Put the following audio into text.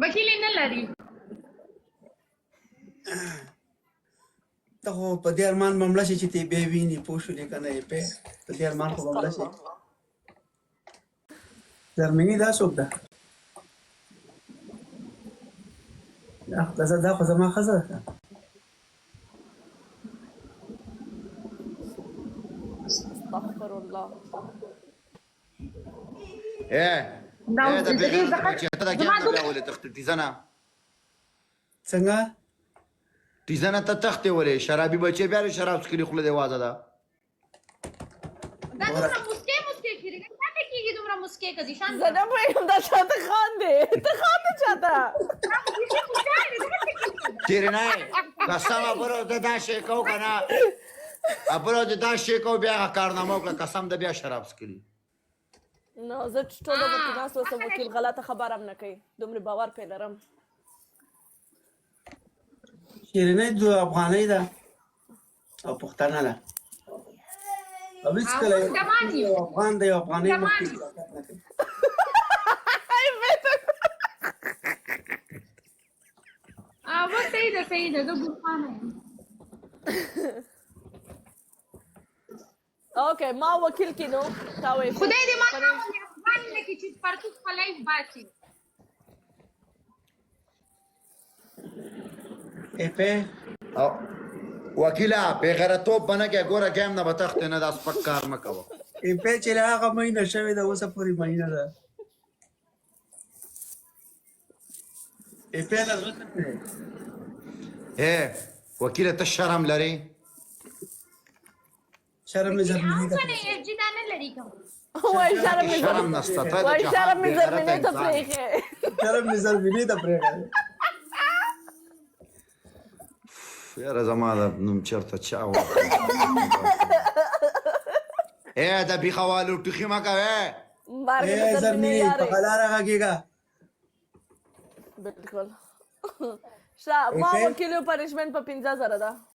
وکیل یې نه لري. ته خو په دې ارمان به مړه شې چې ته بیا وینې پوه شولې که نه یې پې په دې ارمان خو به مړه شې. زرمیني دا څوک ده؟ دا خو زما ښځه ده. استغفر الله. دا بغیر د بچی ته دا ګم نه ولې تخت تیزنه څنګه تیزنه ته تخت ولې شرابي بچی بیا شراب څکلي خوله دی وازه ده. دا دومره مسکې کېږي څنګه کېږي دومره مسکې کوي شان زه نه پوهېږم دا چاته خاندې ته خاندې چاته تیرې نه قسمه برو د دا شی کو که نه برو د دا شی کو بیا هغه کارنامه وکړه قسم د بیا شراب څکلي. نو زه چې ټوله ورته ناست اوسم وکیل غلطه خبره هم نه کوي دومره باور پرې لرم. شیرینۍ د افغانۍ ده او پښتنه ده او هېڅکله یو افغان دی یو افغانۍ مخکې حرکت نه کوي. صحیح ده زه ګلخانه یم. اوکې ما وکیل کې نو تا وایي خدای دې ما افغان نه کړي چې پرتوګ خپله یې باسي. وکیله بېغیرتوب به نه کوې ګوره ګیم نه به تختې نه دا سپک کار مه کوه. چې له هغه مینه شوې ده اوسه پورې مینه ده. نه زړه څه وکیله ته شرم لرې؟ شرم مې زرمینې ده. جی دا نه لري کوم وایي شرم مې شرم نسته ته د وایي جهان شرم مې بېغیرته زرمینې ته انسان. پرېښې شرم مې زرمینې ته پرېږدی. یاره زما د نوم چېرته چا د بیخوالو ټوخي مه کوې. زرمینې په غلاره غږېږه. بالکل ښه ما وکیل پنشمنټ په 15,000 ده.